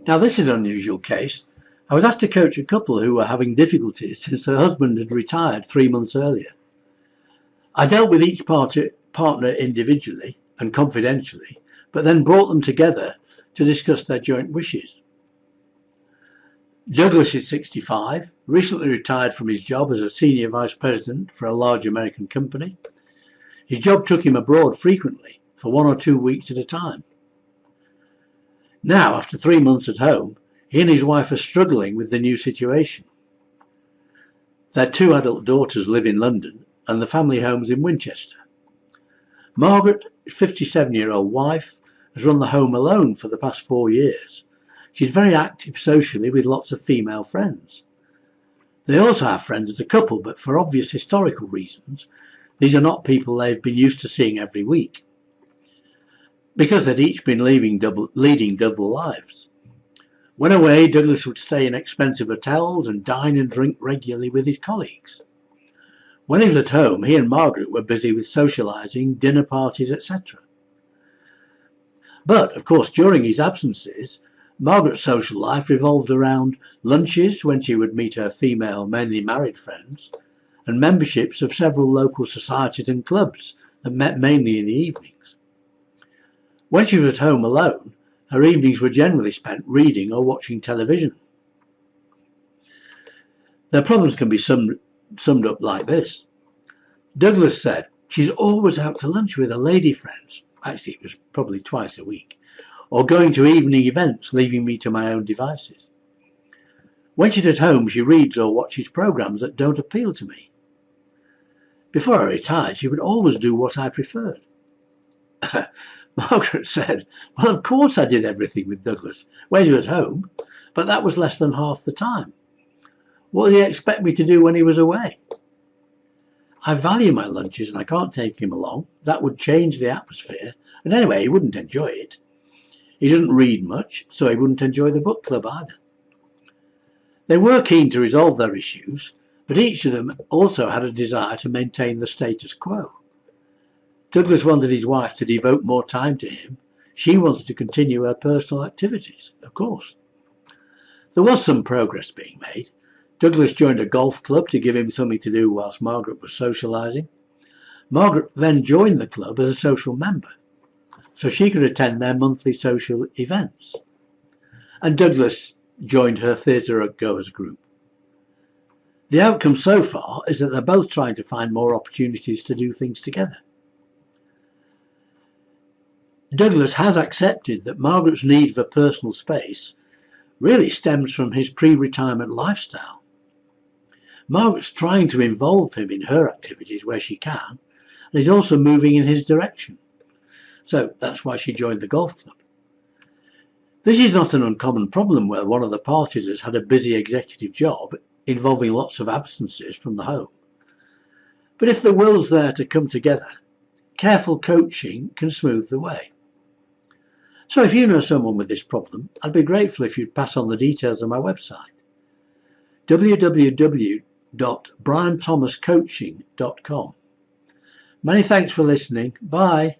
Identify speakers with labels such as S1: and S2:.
S1: Now this is an unusual case. I was asked to coach a couple who were having difficulties since their husband had retired 3 months earlier. I dealt with each partner individually and confidentially, but then brought them together to discuss their joint wishes. Douglas is 65, recently retired from his job as a senior vice president for a large American company. His job took him abroad frequently, for 1 or 2 weeks at a time. Now, after 3 months at home, he and his wife are struggling with the new situation. Their 2 adult daughters live in London and the family home's in Winchester. Margaret, 57-year-old wife, has run the home alone for the past 4 years. She's very active socially with lots of female friends. They also have friends as a couple, but for obvious historical reasons, these are not people they've been used to seeing every week, because they'd each been leading double lives. When away, Douglas would stay in expensive hotels and dine and drink regularly with his colleagues. When he was at home, he and Margaret were busy with socialising, dinner parties, etc. But, of course, during his absences, Margaret's social life revolved around lunches when she would meet her female, mainly married friends, and memberships of several local societies and clubs that met mainly in the evenings. When she was at home alone, her evenings were generally spent reading or watching television. Their problems can be summed up like this. Douglas said, "She's always out to lunch with her lady friends," actually it was probably twice a week, "or going to evening events, leaving me to my own devices. When she's at home, she reads or watches programs that don't appeal to me. Before I retired, she would always do what I preferred." Margaret said, "Well, of course I did everything with Douglas when he was at home, but that was less than half the time. What did he expect me to do when he was away? I value my lunches and I can't take him along. That would change the atmosphere, and anyway, he wouldn't enjoy it. He doesn't read much, so he wouldn't enjoy the book club either." They were keen to resolve their issues, but each of them also had a desire to maintain the status quo. Douglas wanted his wife to devote more time to him. She wanted to continue her personal activities, of course. There was some progress being made. Douglas joined a golf club to give him something to do whilst Margaret was socialising. Margaret then joined the club as a social member, so she could attend their monthly social events. And Douglas joined her theatre-goers group. The outcome so far is that they're both trying to find more opportunities to do things together. Douglas has accepted that Margaret's need for personal space really stems from his pre-retirement lifestyle. Margaret's trying to involve him in her activities where she can, and is also moving in his direction. So that's why she joined the golf club. This is not an uncommon problem where one of the parties has had a busy executive job involving lots of absences from the home. But if the will's there to come together, careful coaching can smooth the way. So if you know someone with this problem, I'd be grateful if you'd pass on the details on my website, www.brianthomascoaching.com. Many thanks for listening. Bye.